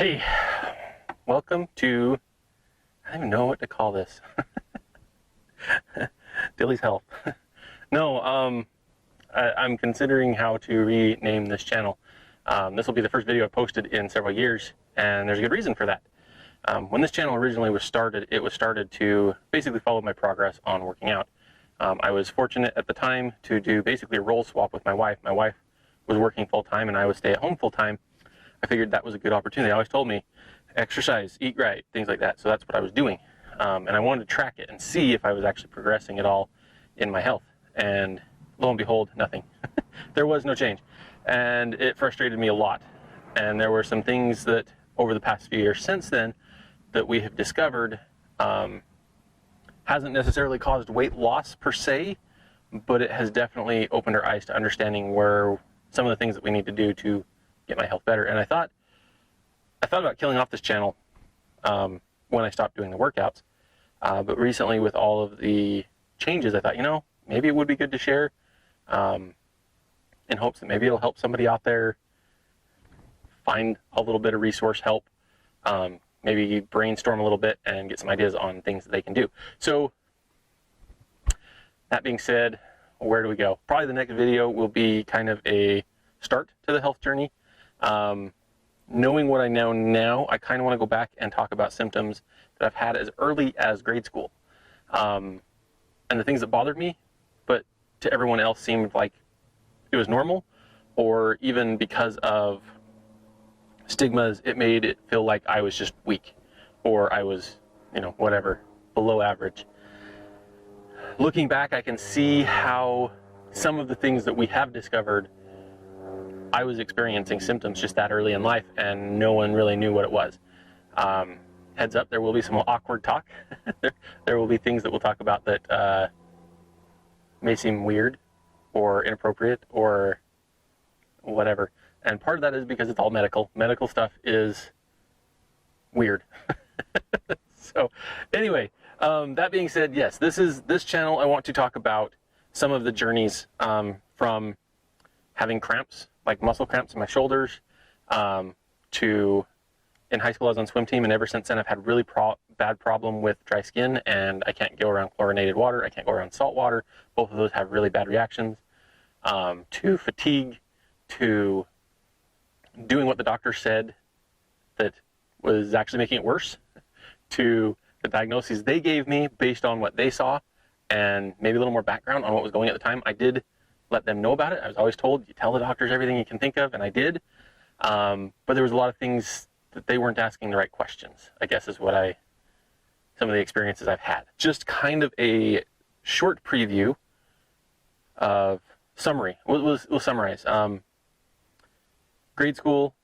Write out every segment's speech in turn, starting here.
Hey, welcome to, I don't even know what to call this. Dilly's Health. No, I'm considering how to rename this channel. This will be the first video I've posted in several years, and there's a good reason for that. When this channel originally was started, it was started to basically follow my progress on working out. I was fortunate at the time to do basically a role swap with my wife. My wife was working full-time and I would stay at home full-time. I figured that was a good opportunity. They always told me, exercise, eat right, things like that. So that's what I was doing. And I wanted to track it and see if I was actually progressing at all in my health. And lo and behold, nothing. There was no change. And it frustrated me a lot. And there were some things that over the past few years since then that we have discovered hasn't necessarily caused weight loss per se, but it has definitely opened our eyes to understanding where some of the things that we need to do to get my health better. And I thought about killing off this channel when I stopped doing the workouts. But recently, with all of the changes, I thought, maybe it would be good to share in hopes that maybe it'll help somebody out there find a little bit of resource help, maybe brainstorm a little bit and get some ideas on things that they can do. So that being said, where do we go? Probably the next video will be kind of a start to the health journey. Knowing what I know now, I kind of want to go back and talk about symptoms that I've had as early as grade school. And the things that bothered me, but to everyone else seemed like it was normal, or even because of stigmas, it made it feel like I was just weak, or I was, whatever, below average. Looking back, I can see how some of the things that we have discovered, I was experiencing symptoms just that early in life, and no one really knew what it was. Heads up, there will be some awkward talk. There will be things that we'll talk about that may seem weird or inappropriate or whatever. And part of that is because it's all medical. Medical stuff is weird. So anyway, that being said, yes, this channel, I want to talk about some of the journeys from having cramps, like muscle cramps in my shoulders, to in high school I was on swim team, and ever since then I've had really bad problem with dry skin, and I can't go around chlorinated water, I can't go around salt water. Both of those have really bad reactions. To fatigue, to doing what the doctor said that was actually making it worse, to the diagnoses they gave me based on what they saw, and maybe a little more background on what was going on at the time. I did let them know about it. I was always told, you tell the doctors everything you can think of, and I did. But there was a lot of things that they weren't asking the right questions, I guess is what some of the experiences I've had. Just kind of a short preview of summary. We'll summarize. Grade school,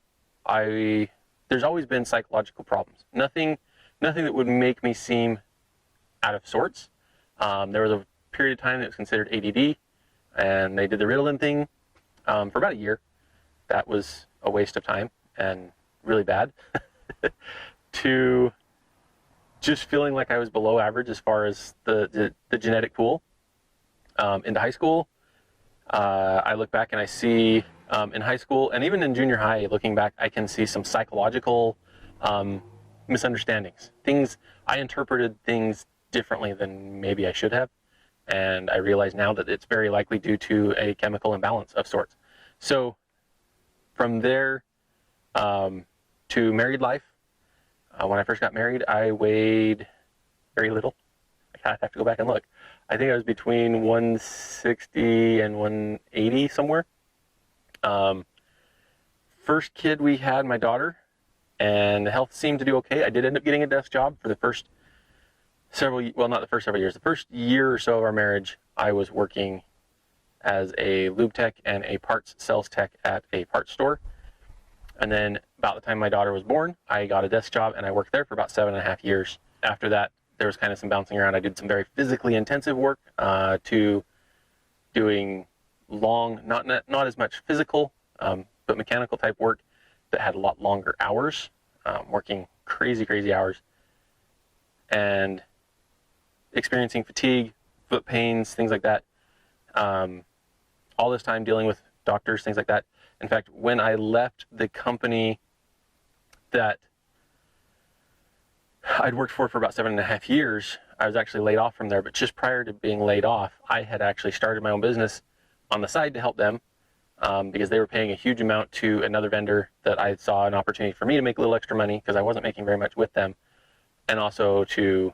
there's always been psychological problems. Nothing that would make me seem out of sorts. There was a period of time that was considered ADD, and they did the Ritalin thing for about a year. That was a waste of time and really bad. To just feeling like I was below average as far as the genetic pool. Into high school, I look back and I see in high school and even in junior high, looking back, I can see some psychological misunderstandings. I interpreted things differently than maybe I should have. And I realize now that it's very likely due to a chemical imbalance of sorts. So from there to married life, when I first got married, I weighed very little. I have to go back and look. I think I was between 160 and 180 somewhere. First kid we had, my daughter, and the health seemed to do okay. I did end up getting a desk job for the first not the first several years. The first year or so of our marriage, I was working as a lube tech and a parts sales tech at a parts store. And then about the time my daughter was born, I got a desk job and I worked there for about 7.5 years. After that, there was kind of some bouncing around. I did some very physically intensive work to doing long, not as much physical, but mechanical type work that had a lot longer hours, working crazy hours. And experiencing fatigue, foot pains, things like that. All this time dealing with doctors, things like that. In fact, when I left the company that I'd worked for about 7.5 years. I was actually laid off from there, but just prior to being laid off, I had actually started my own business on the side to help them because they were paying a huge amount to another vendor that I saw an opportunity for me to make a little extra money because I wasn't making very much with them, and also to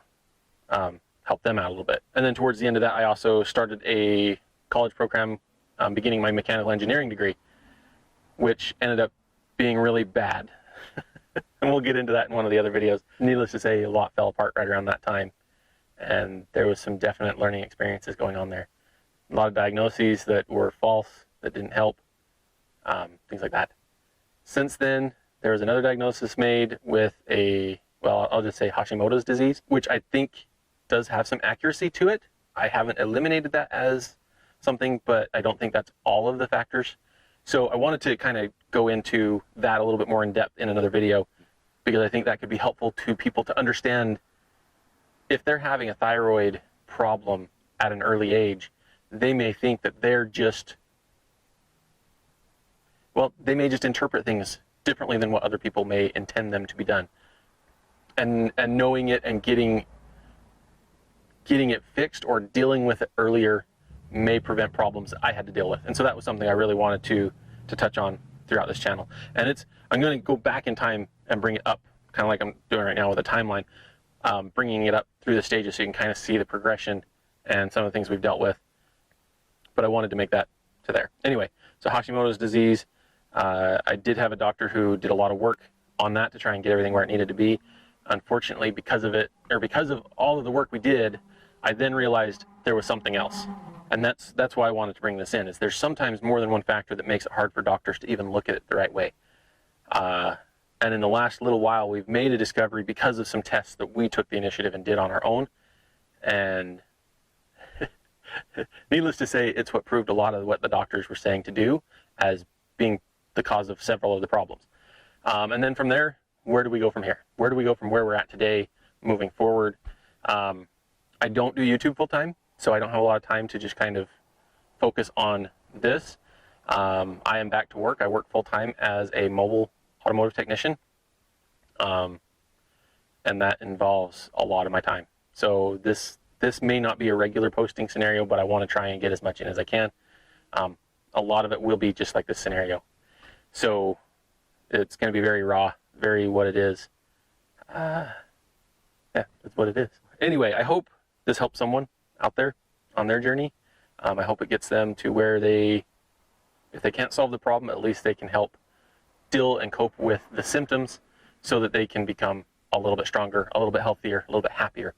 help them out a little bit. And then towards the end of that, I also started a college program beginning my mechanical engineering degree, which ended up being really bad. And we'll get into that in one of the other videos. Needless to say, a lot fell apart right around that time, and there was some definite learning experiences going on there. A lot of diagnoses that were false, that didn't help, things like that. Since then, there was another diagnosis made with I'll just say Hashimoto's disease, which I think does have some accuracy to it. I haven't eliminated that as something, but I don't think that's all of the factors. So I wanted to kind of go into that a little bit more in depth in another video, because I think that could be helpful to people to understand if they're having a thyroid problem at an early age, they may think that they may just interpret things differently than what other people may intend them to be done. And knowing it and getting it fixed or dealing with it earlier may prevent problems I had to deal with. And so that was something I really wanted to touch on throughout this channel. And I'm going to go back in time and bring it up, kind of like I'm doing right now with a timeline, bringing it up through the stages so you can kind of see the progression and some of the things we've dealt with. But I wanted to make that to there. Anyway, so Hashimoto's disease, I did have a doctor who did a lot of work on that to try and get everything where it needed to be. Unfortunately, because of all of the work we did, I then realized there was something else. And that's why I wanted to bring this in, is there's sometimes more than one factor that makes it hard for doctors to even look at it the right way. And in the last little while, we've made a discovery because of some tests that we took the initiative and did on our own. And needless to say, it's what proved a lot of what the doctors were saying to do as being the cause of several of the problems. And then from there, where do we go from here? Where do we go from where we're at today, moving forward? I don't do YouTube full time, so I don't have a lot of time to just kind of focus on this. I am back to work. I work full time as a mobile automotive technician, and that involves a lot of my time. So this may not be a regular posting scenario, but I want to try and get as much in as I can. A lot of it will be just like this scenario. So it's going to be very raw, very what it is. Yeah, that's what it is. Anyway, I hope this helps someone out there on their journey. I hope it gets them to where if they can't solve the problem, at least they can help deal and cope with the symptoms so that they can become a little bit stronger, a little bit healthier, a little bit happier.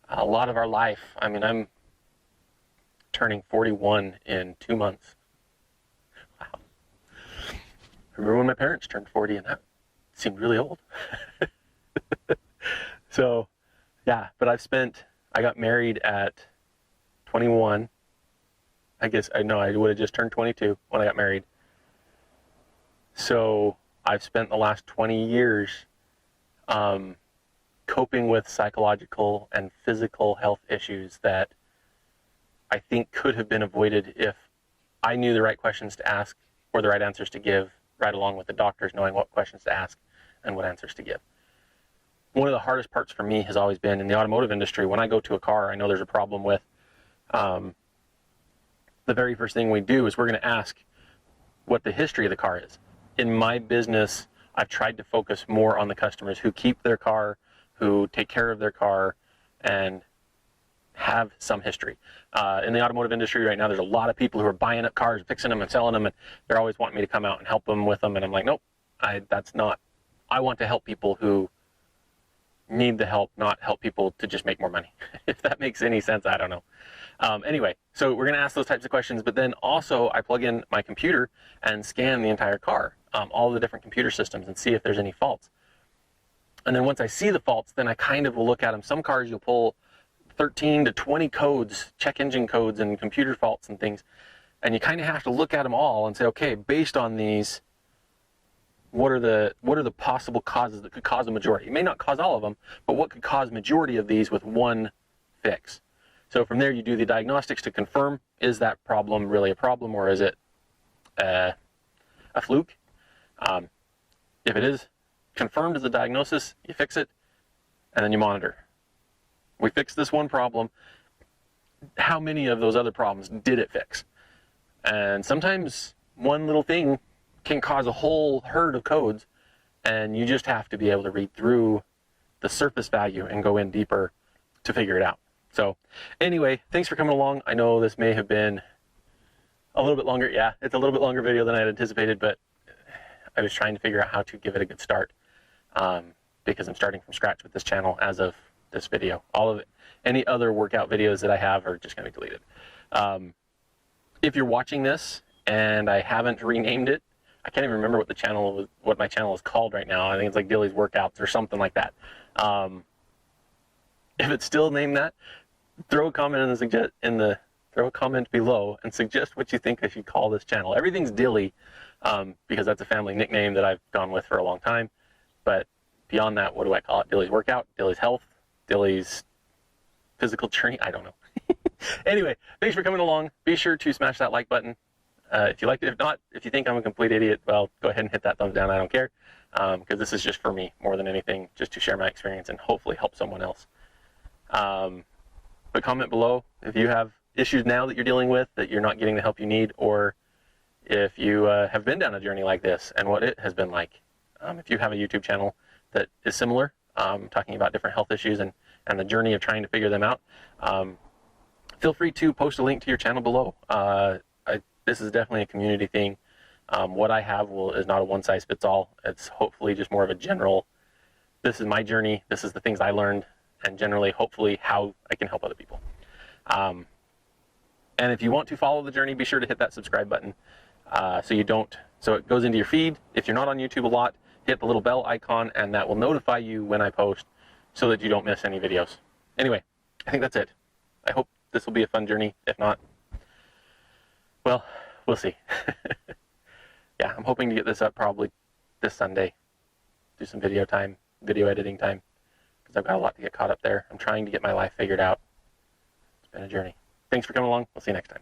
A lot of our life, I mean, I'm turning 41 in 2 months. Wow. I remember when my parents turned 40 and that seemed really old. So, yeah, but I got married at 21. I would have just turned 22 when I got married. So I've spent the last 20 years coping with psychological and physical health issues that I think could have been avoided if I knew the right questions to ask or the right answers to give, right along with the doctors knowing what questions to ask and what answers to give. One of the hardest parts for me has always been in the automotive industry. When I go to a car I know there's a problem with, the very first thing we do is we're going to ask what the history of the car is. In my business, I've tried to focus more on the customers who keep their car, who take care of their car, and have some history. In the automotive industry right now, there's a lot of people who are buying up cars, fixing them and selling them, and they're always wanting me to come out and help them with them. And I'm like, nope, I want to help people who need the help, not help people to just make more money. If that makes any sense, I don't know. Anyway, so we're going to ask those types of questions, but then also I plug in my computer and scan the entire car, all the different computer systems, and see if there's any faults. And then once I see the faults, then I kind of will look at them. Some cars you'll pull 13 to 20 codes, check engine codes and computer faults and things, and you kind of have to look at them all and say, okay, based on these, what are the possible causes that could cause a majority? It may not cause all of them, but what could cause majority of these with one fix? So from there, you do the diagnostics to confirm, is that problem really a problem, or is it a fluke? If it is, confirmed as a diagnosis, you fix it, and then you monitor. We fixed this one problem. How many of those other problems did it fix? And sometimes one little thing can cause a whole herd of codes, and you just have to be able to read through the surface value and go in deeper to figure it out. So anyway, thanks for coming along. I know this may have been a little bit longer. Yeah, it's a little bit longer video than I had anticipated, but I was trying to figure out how to give it a good start, because I'm starting from scratch with this channel as of this video. All of it, any other workout videos that I have are just going to be deleted. If you're watching this and I haven't renamed it, I can't even remember what my channel is called right now. I think it's like Dilly's Workouts or something like that. If it's still named that, throw a comment throw a comment below and suggest what you think I should call this channel. Everything's Dilly, because that's a family nickname that I've gone with for a long time. But beyond that, what do I call it? Dilly's Workout, Dilly's Health, Dilly's Physical Journey? I don't know. Anyway, thanks for coming along. Be sure to smash that like button if you liked it. If not, if you think I'm a complete idiot, well, go ahead and hit that thumbs down. I don't care, because this is just for me more than anything, just to share my experience and hopefully help someone else. But comment below if you have issues now that you're dealing with, that you're not getting the help you need, or if you have been down a journey like this and what it has been like. If you have a YouTube channel that is similar, talking about different health issues and the journey of trying to figure them out, feel free to post a link to your channel below. This is definitely a community thing. What I have is not a one-size-fits-all. It's hopefully just more of a general, this is my journey, this is the things I learned, and generally, hopefully, how I can help other people. And if you want to follow the journey, be sure to hit that subscribe button so it goes into your feed. If you're not on YouTube a lot, hit the little bell icon, and that will notify you when I post so that you don't miss any videos. Anyway, I think that's it. I hope this will be a fun journey. If not, well, we'll see. Yeah, I'm hoping to get this up probably this Sunday. Do some video editing time, because I've got a lot to get caught up there. I'm trying to get my life figured out. It's been a journey. Thanks for coming along. We'll see you next time.